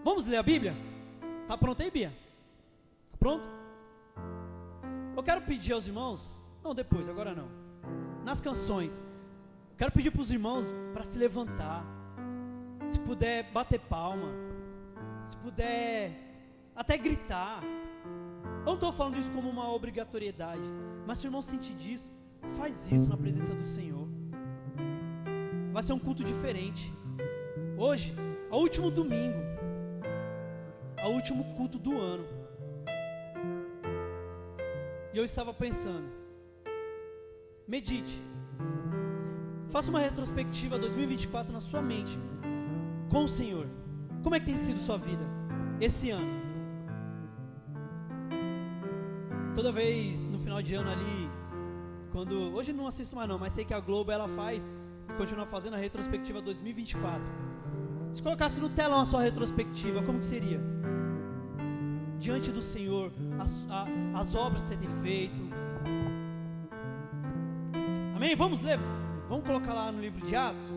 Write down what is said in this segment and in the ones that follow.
Vamos ler a Bíblia? Tá pronto aí, Bia? Tá pronto? Eu quero pedir aos irmãos, não depois, agora não, nas canções, eu quero pedir para os irmãos para se levantar, se puder bater palma, se puder até gritar. Eu não estou falando isso como uma obrigatoriedade, mas se o irmão sentir disso, faz isso na presença do Senhor. Vai ser um culto diferente. Hoje, é o último domingo, é o último culto do ano. E eu estava pensando, medite, faça uma retrospectiva 2024 na sua mente, com o Senhor. Como é que tem sido sua vida esse ano? Toda vez no final de ano ali, hoje não assisto mais não, mas sei que a Globo ela faz e continua fazendo a retrospectiva 2024. Se colocasse no telão a sua retrospectiva, como que seria? Diante do Senhor, as obras que você tem feito. Amém? Vamos ler? Vamos colocar lá no livro de Atos,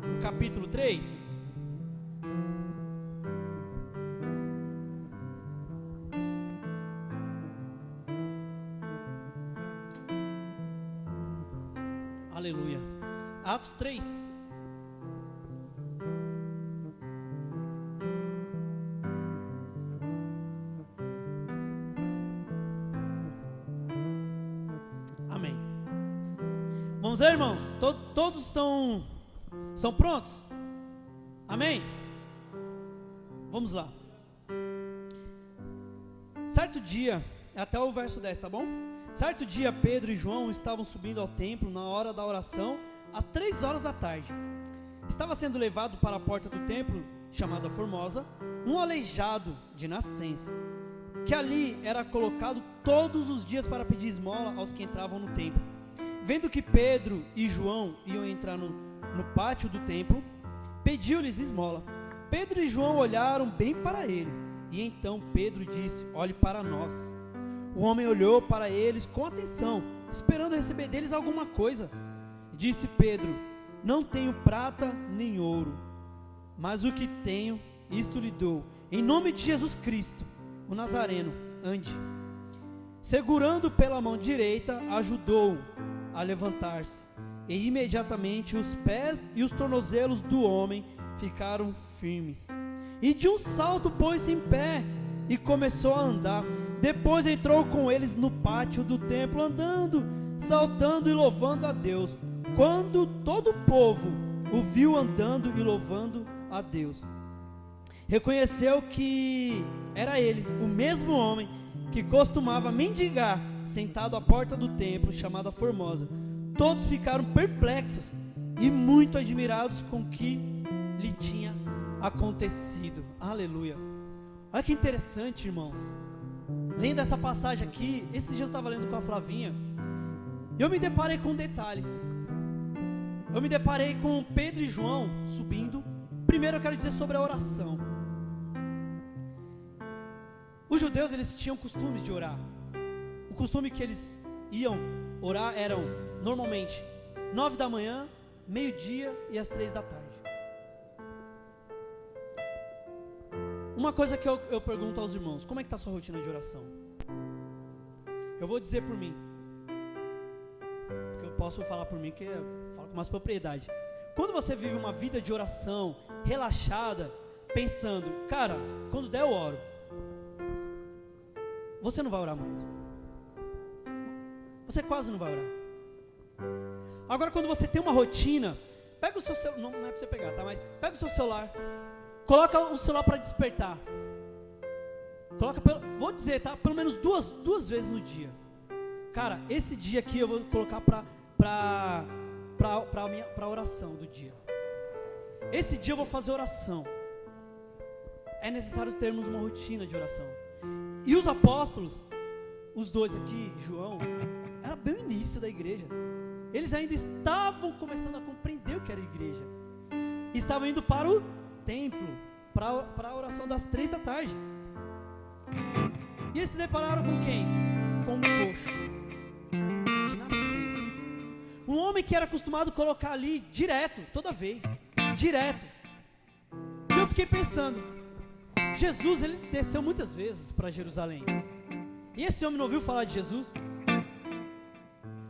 no capítulo 3. Aleluia. Atos 3. Amém. Vamos ver, irmãos? Todos estão prontos? Amém? Vamos lá. Certo dia, até o verso 10, tá bom? Certo dia, Pedro e João estavam subindo ao templo na hora da oração, às 3 horas da tarde. Estava sendo levado para a porta do templo, chamada Formosa, um aleijado de nascença, que ali era colocado todos os dias para pedir esmola aos que entravam no templo. Vendo que Pedro e João iam entrar no pátio do templo, pediu-lhes esmola. Pedro e João olharam bem para ele, e então Pedro disse: olhe para nós. O homem olhou para eles com atenção, esperando receber deles alguma coisa. Disse Pedro: não tenho prata nem ouro, mas o que tenho, isto lhe dou. Em nome de Jesus Cristo, o Nazareno, ande. Segurando pela mão direita, ajudou-o a levantar-se. E imediatamente os pés e os tornozelos do homem ficaram firmes. E de um salto pôs-se em pé e começou a andar. Depois entrou com eles no pátio do templo, andando, saltando e louvando a Deus. Quando todo o povo o viu andando e louvando a Deus, reconheceu que era ele, o mesmo homem que costumava mendigar, sentado à porta do templo, chamada Formosa. Todos ficaram perplexos e muito admirados com o que lhe tinha acontecido. Aleluia. Olha que interessante, irmãos. Lendo essa passagem aqui, esses dias eu estava lendo com a Flavinha, e eu me deparei com um detalhe. Eu me deparei com Pedro e João subindo. Primeiro eu quero dizer sobre a oração. Os judeus, eles tinham costumes de orar. O costume que eles iam orar eram, normalmente, 9 da manhã, meio-dia e às 3 da tarde. Uma coisa que eu pergunto aos irmãos: como é que está a sua rotina de oração? Eu vou dizer por mim, porque eu posso falar por mim, que eu falo com mais propriedade. Quando você vive uma vida de oração, relaxada, pensando, cara, quando der eu oro, você não vai orar muito. Você quase não vai orar. Agora, quando você tem uma rotina, pega o seu celular, não é para você pegar, tá? Mas pega o seu celular, coloca o celular para despertar. Vou dizer, tá? Pelo menos duas vezes no dia. Cara, esse dia aqui eu vou colocar para oração do dia. Esse dia eu vou fazer oração. É necessário termos uma rotina de oração. E os apóstolos, os dois aqui, João, era bem o início da igreja. Eles ainda estavam começando a compreender o que era a igreja. Estavam indo para o templo, para a oração das 3 da tarde. E eles se depararam com quem? Com um coxo de nascença. Um homem que era acostumado a colocar ali direto, toda vez, direto. eu fiquei pensando, Jesus, ele desceu muitas vezes para Jerusalém. E esse homem não ouviu falar de Jesus?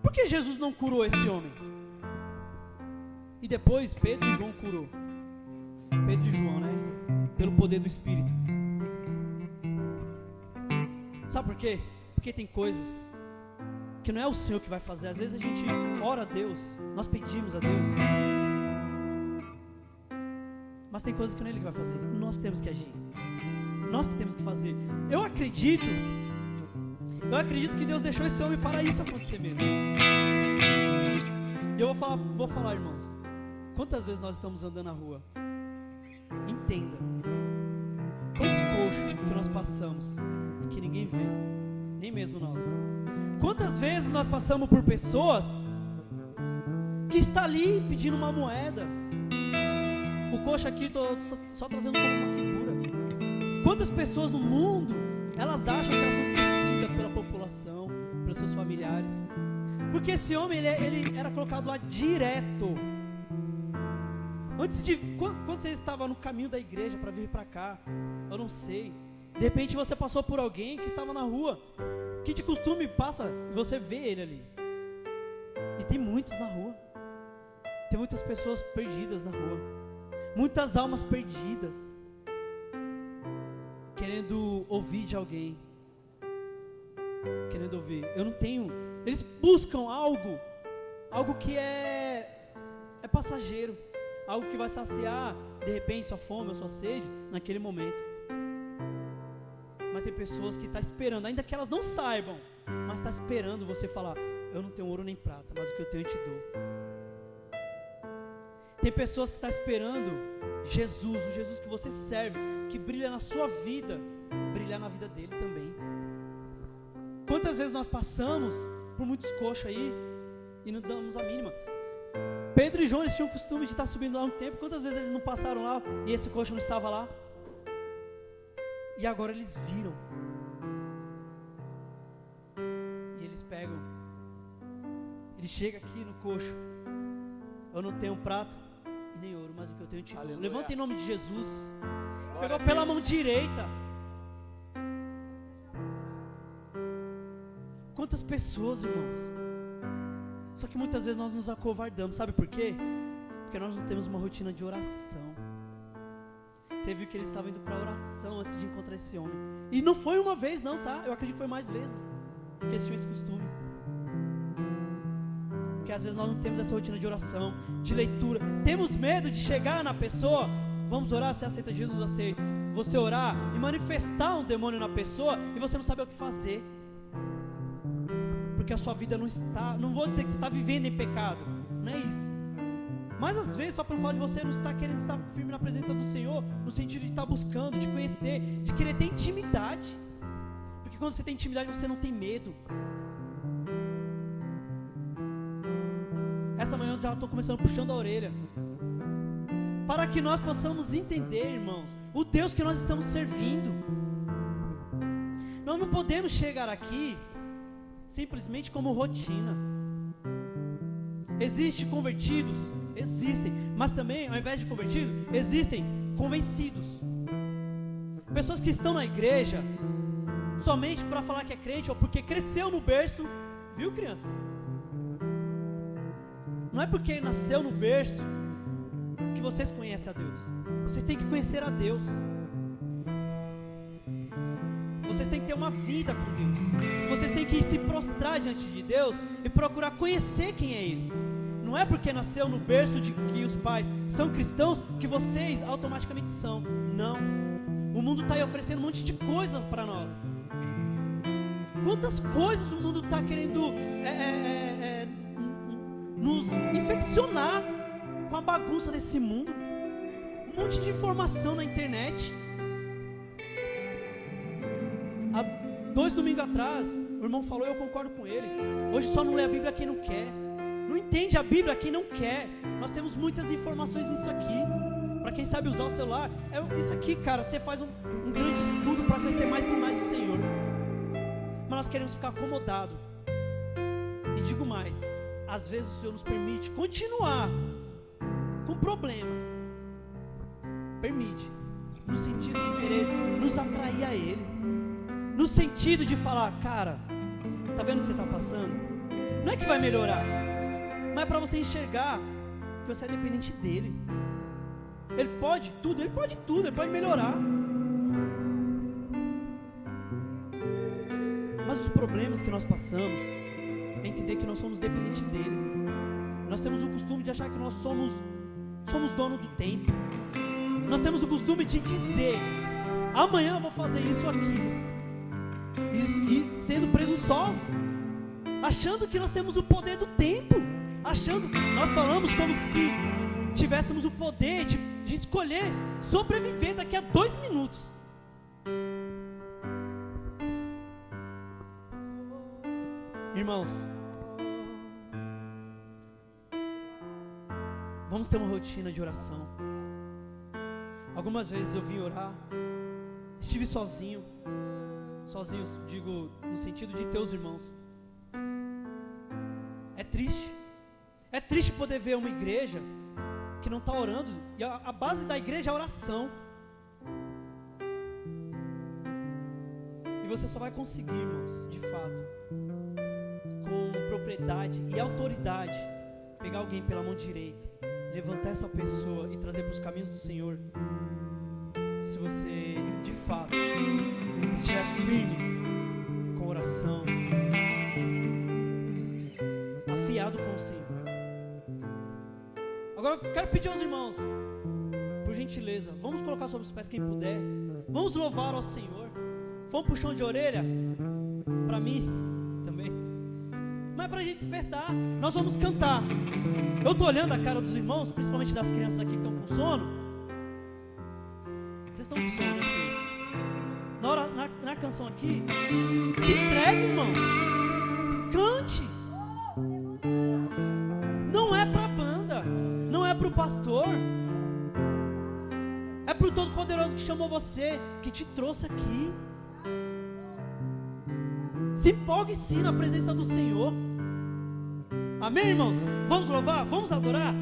Por que Jesus não curou esse homem? E depois Pedro e João curou. Pedro e João, né? Pelo poder do Espírito. Sabe por quê? Porque tem coisas que não é o Senhor que vai fazer. Às vezes a gente ora a Deus, nós pedimos a Deus, mas tem coisas que não é Ele que vai fazer. Nós temos que agir. Nós que temos que fazer. Eu acredito que Deus deixou esse homem para isso acontecer mesmo. E eu vou falar, irmãos, quantas vezes nós estamos andando na rua? Entenda, quantos coxos que nós passamos e que ninguém vê, nem mesmo nós. Quantas vezes nós passamos por pessoas que está ali pedindo uma moeda? O coxo aqui, estou só trazendo como uma figura. Quantas pessoas no mundo, elas acham que elas são esquecidas pela população, pelos seus familiares? Porque esse homem, ele era colocado lá direto. Quando você estava no caminho da igreja para vir para cá, eu não sei, de repente você passou por alguém que estava na rua, que de costume passa e você vê ele ali. E tem muitos na rua, tem muitas pessoas perdidas na rua, muitas almas perdidas, querendo ouvir de alguém, querendo ouvir. Eu não tenho, eles buscam algo que é passageiro, algo que vai saciar de repente sua fome ou sua sede naquele momento. Mas tem pessoas que estão esperando, ainda que elas não saibam, mas está esperando você falar: eu não tenho ouro nem prata, mas o que eu tenho eu te dou. Tem pessoas que estão esperando Jesus, o Jesus que você serve, que brilha na sua vida, brilhar na vida dele também. Quantas vezes nós passamos por muitos coxos aí e não damos a mínima? Pedro e João, eles tinham o costume de estar subindo lá um tempo. Quantas vezes eles não passaram lá e esse coxo não estava lá? E agora eles viram. E eles pegam. Ele chega aqui no coxo: eu não tenho prata e nem ouro, mas o que eu tenho eu te dou. Levanta em nome de Jesus. Pegou pela mão direita. Quantas pessoas, irmãos? Só que muitas vezes nós nos acovardamos. Sabe por quê? Porque nós não temos uma rotina de oração. Você viu que eles estavam indo para oração antes de encontrar esse homem. E não foi uma vez não, tá? Eu acredito que foi mais vezes, porque eles tinham esse costume. Porque às vezes nós não temos essa rotina de oração, de leitura. Temos medo de chegar na pessoa. Vamos orar, você aceita Jesus, aceita. Você orar e manifestar um demônio na pessoa e você não sabe o que fazer. Porque a sua vida não está, não vou dizer que você está vivendo em pecado, não é isso. Mas às vezes, só pelo fato de você não estar querendo estar firme na presença do Senhor, no sentido de estar buscando, de conhecer, de querer ter intimidade. Porque quando você tem intimidade, você não tem medo. Essa manhã eu já estou começando puxando a orelha, para que nós possamos entender, irmãos, o Deus que nós estamos servindo. Nós não podemos chegar aqui simplesmente como rotina. Existem convertidos? Existem, mas também, ao invés de convertidos, existem convencidos. Pessoas que estão na igreja somente para falar que é crente ou porque cresceu no berço, viu, crianças? Não é porque nasceu no berço que vocês conhecem a Deus. Vocês têm que conhecer a Deus. Vocês têm que ter uma vida com Deus. Vocês têm que se prostrar diante de Deus e procurar conhecer quem é Ele. Não é porque nasceu no berço de que os pais são cristãos que vocês automaticamente são. Não. O mundo está aí oferecendo um monte de coisa para nós. Quantas coisas o mundo está querendo nos infeccionar com a bagunça desse mundo. Um monte de informação na internet. Há 2 domingos atrás, o irmão falou e eu concordo com ele. Hoje só não lê a Bíblia quem não quer. Não entende a Bíblia quem não quer. Nós temos muitas informações nisso aqui. Para quem sabe usar o celular, isso aqui, cara, você faz um grande estudo para conhecer mais e mais o Senhor. Mas nós queremos ficar acomodados. E digo mais, às vezes o Senhor nos permite continuar com problema. Permite. no sentido de querer nos atrair a Ele, no sentido de falar, cara, tá vendo o que você está passando? Não é que vai melhorar, mas é para você enxergar que você é dependente dEle. Ele pode tudo, Ele pode melhorar. Mas os problemas que nós passamos é entender que nós somos dependentes dEle. Nós temos o costume de achar que nós somos dono do tempo. Nós temos o costume de dizer, amanhã eu vou fazer isso ou aquilo, e sendo presunçosos, achando que nós temos o poder do tempo, nós falamos como se tivéssemos o poder de escolher sobreviver daqui a 2 minutos. Irmãos, vamos ter uma rotina de oração. Algumas vezes eu vim orar, estive sozinho, digo no sentido de ter os irmãos. É triste poder ver uma igreja que não está orando, e a base da igreja é a oração. E você só vai conseguir, irmãos, de fato, com propriedade e autoridade, pegar alguém pela mão direita, levantar essa pessoa e trazer para os caminhos do Senhor, se você de fato estiver firme com oração, afiado com o Senhor. Agora eu quero pedir aos irmãos, por gentileza, vamos colocar sobre os pés quem puder, vamos louvar ao Senhor. Foi um puxão de orelha para mim também, mas para a gente despertar. Nós vamos cantar. Eu estou olhando a cara dos irmãos, principalmente das crianças aqui que estão com sono. Vocês estão com sono, eu sei. Na canção aqui, se entregue, irmãos. Cante. Não é para a banda, não é para o pastor, é para o Todo-Poderoso que chamou você, que te trouxe aqui. Se empolgue sim na presença do Senhor. Amém, irmãos? Vamos louvar? Vamos adorar?